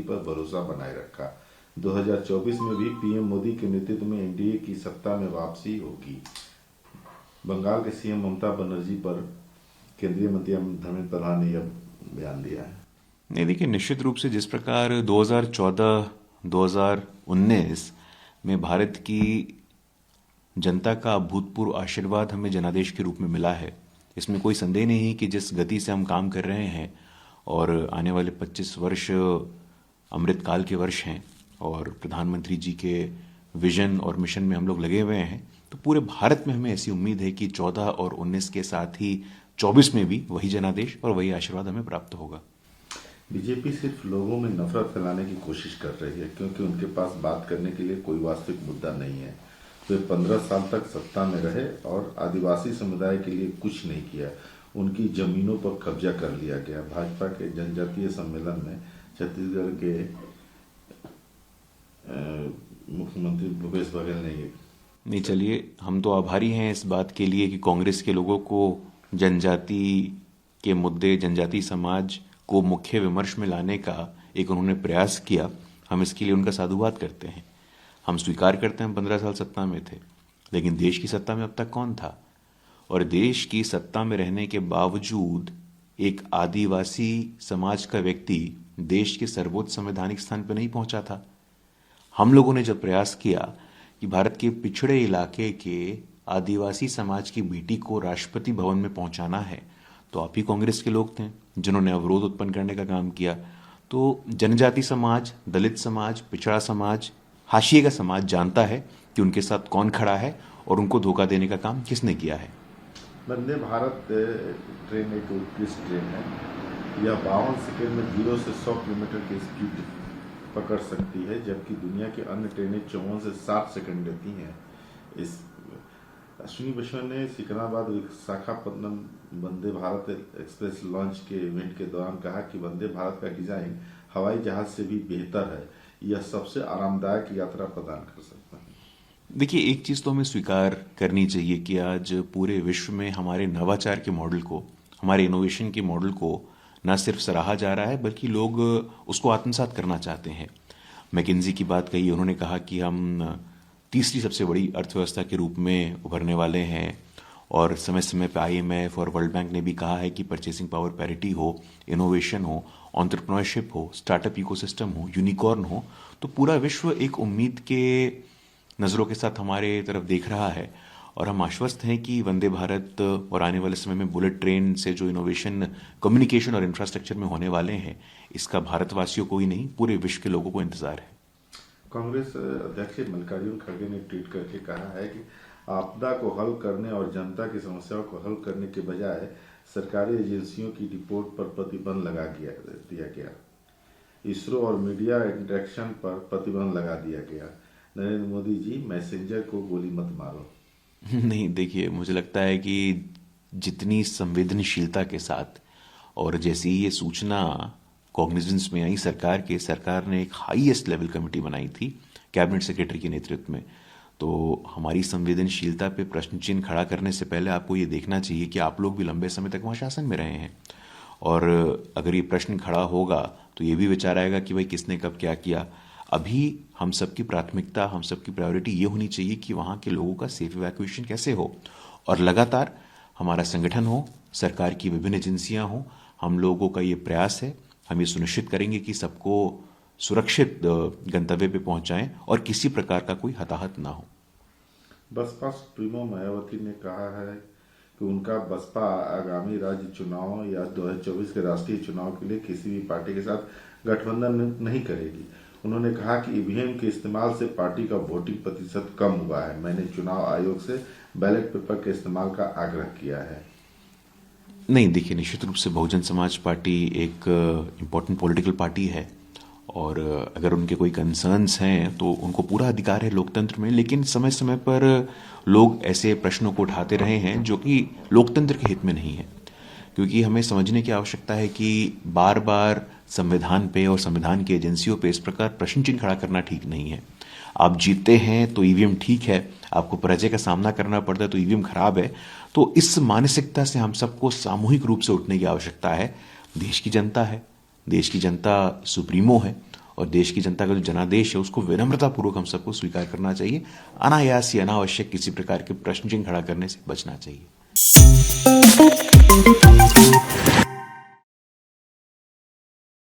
पर भरोसा बनाए रखा। 2024 में भी पीएम मोदी के नेतृत्व में एनडीए की सत्ता में वापसी होगी। बंगाल के सीएम ममता बनर्जी पर केंद्रीय मंत्री धर्मेंद्र प्रधान ने यह बयान दिया है। नहीं, देखिए, निश्चित रूप से जिस प्रकार 2014-2019 में भारत की जनता का अभूतपूर्व आशीर्वाद हमें जनादेश के रूप में मिला है, इसमें कोई संदेह नहीं है कि जिस गति से हम काम कर रहे हैं और आने वाले 25 वर्ष अमृतकाल के वर्ष हैं और प्रधानमंत्री जी के विजन और मिशन में हम लोग लगे हुए हैं, तो पूरे भारत में हमें ऐसी उम्मीद है कि 14 और 19 के साथ ही 24 में भी वही जनादेश और वही आशीर्वाद हमें प्राप्त होगा। बीजेपी सिर्फ लोगों में नफरत फैलाने की कोशिश कर रही है, क्योंकि उनके पास बात करने के लिए कोई वास्तविक मुद्दा नहीं है। वे 15 साल तक सत्ता में रहे और आदिवासी समुदाय के लिए कुछ नहीं किया। उनकी जमीनों पर कब्जा कर लिया गया। भाजपा के जनजातीय सम्मेलन में छत्तीसगढ़ के मुख्यमंत्री भूपेश बघेल ने ये नहीं, चलिए, हम तो आभारी हैं इस बात के लिए कि कांग्रेस के लोगों को जनजाति के मुद्दे, जनजाति समाज को मुख्य विमर्श में लाने का एक उन्होंने प्रयास किया। हम इसके लिए उनका साधुवाद करते हैं। हम स्वीकार करते हैं 15 साल सत्ता में थे, लेकिन देश की सत्ता में अब तक कौन था? और देश की सत्ता में रहने के बावजूद एक आदिवासी समाज का व्यक्ति देश के सर्वोच्च संवैधानिक स्थान पर नहीं पहुंचा था। हम लोगों ने जब प्रयास किया कि भारत के पिछड़े इलाके के आदिवासी समाज की बेटी को राष्ट्रपति भवन में पहुंचाना है, तो आप ही कांग्रेस के लोग थे जिन्होंने अवरोध उत्पन्न करने का काम किया। तो जनजाति समाज, दलित समाज, पिछड़ा समाज, हाशिए का समाज जानता है कि उनके साथ कौन खड़ा है और उनको धोखा देने का काम किसने किया है। वंदे भारत ट्रेन एक उत्कृष्ट ट्रेन है। यह 52 सेकेंड में 0 से 100 किलोमीटर की स्पीड पकड़ सकती है, जबकि दुनिया की अन्य ट्रेनें 54 से 60 सेकंड लेती हैं। इस अश्विनी वैष्णव ने सिकंदराबाद विशाखापट्टनम वंदे भारत एक्सप्रेस लॉन्च के इवेंट के दौरान कहा कि वंदे भारत का डिजाइन हवाई जहाज से भी बेहतर है। यह सबसे आरामदायक यात्रा प्रदान कर सकता है। देखिए, एक चीज़ तो हमें स्वीकार करनी चाहिए कि आज पूरे विश्व में हमारे नवाचार के मॉडल को, हमारे इनोवेशन के मॉडल को न सिर्फ सराहा जा रहा है, बल्कि लोग उसको आत्मसात करना चाहते हैं। मैकिन्जी की बात कही, उन्होंने कहा कि हम तीसरी सबसे बड़ी अर्थव्यवस्था के रूप में उभरने वाले हैं। और समय समय पर IMF और वर्ल्ड बैंक ने भी कहा है कि परचेसिंग पावर पैरिटी हो, इनोवेशन हो, एंटरप्रेन्योरशिप हो, स्टार्टअप इकोसिस्टम हो, यूनिकॉर्न हो, तो पूरा विश्व एक उम्मीद के नज़रों के साथ हमारे तरफ देख रहा है। और हम आश्वस्त हैं कि वंदे भारत और आने वाले समय में बुलेट ट्रेन से जो इनोवेशन कम्युनिकेशन और इंफ्रास्ट्रक्चर में होने वाले हैं, इसका भारतवासियों को ही नहीं, पूरे विश्व के लोगों को इंतजार है। कांग्रेस अध्यक्ष मल्लिकार्जुन खड़गे ने ट्वीट करके कहा है कि आपदा को हल करने और जनता की समस्याओं को हल करने के बजाय सरकारी एजेंसियों की रिपोर्ट पर प्रतिबंध लगा दिया गया। इसरो और मीडिया इंटरेक्शन पर प्रतिबंध लगा दिया गया। नरेंद्र मोदी जी, मैसेंजर को गोली मत मारो। नहीं, देखिए, मुझे लगता है कि जितनी संवेदनशीलता के साथ और जैसी ये सूचना कॉग्निजेंस में आई सरकार ने एक हाईएस्ट लेवल कमेटी बनाई थी कैबिनेट सेक्रेटरी के नेतृत्व में। तो हमारी संवेदनशीलता पे प्रश्न चिन्ह खड़ा करने से पहले आपको ये देखना चाहिए कि आप लोग भी लंबे समय तक वहाँ शासन में रहे हैं। और अगर ये प्रश्न खड़ा होगा तो ये भी विचार आएगा कि भाई किसने कब क्या किया। अभी हम सबकी प्राथमिकता, हम सबकी प्रायोरिटी ये होनी चाहिए कि वहाँ के लोगों का सेफ इवैक्यूएशन कैसे हो। और लगातार हमारा संगठन हो, सरकार की विभिन्न एजेंसियाँ हों, हम लोगों का ये प्रयास है। हम ये सुनिश्चित करेंगे कि सबको सुरक्षित गंतव्य पे पहुंचाएं और किसी प्रकार का कोई हताहत ना हो। बसपा सुप्रीमो मायावती ने कहा है कि उनका बसपा आगामी राज्य चुनाव या 2024 के राष्ट्रीय चुनाव के लिए किसी भी पार्टी के साथ गठबंधन नहीं करेगी। उन्होंने कहा कि ईवीएम के इस्तेमाल से पार्टी का वोटिंग प्रतिशत कम हुआ है। मैंने चुनाव आयोग से बैलेट पेपर के इस्तेमाल का आग्रह किया है। नहीं, देखिए, निश्चित रूप से बहुजन समाज पार्टी एक इम्पोर्टेंट पॉलिटिकल पार्टी है और अगर उनके कोई कंसर्न्स हैं तो उनको पूरा अधिकार है लोकतंत्र में। लेकिन समय समय पर लोग ऐसे प्रश्नों को उठाते रहे हैं जो कि लोकतंत्र के हित में नहीं है, क्योंकि हमें समझने की आवश्यकता है कि बार बार संविधान पे और संविधान की एजेंसियों पे इस प्रकार प्रश्न चिन्ह खड़ा करना ठीक नहीं है। आप जीतते हैं तो ईवीएम ठीक है, आपको पराजय का सामना करना पड़ता है तो ईवीएम खराब है। तो इस मानसिकता से हम सबको सामूहिक रूप से उठने की आवश्यकता है। देश की जनता है, देश की जनता सुप्रीमो है और देश की जनता का जो जनादेश है उसको विनम्रतापूर्वक हम सबको स्वीकार करना चाहिए। अनायास या अनावश्यक किसी प्रकार के प्रश्न चिन्ह खड़ा करने से बचना चाहिए।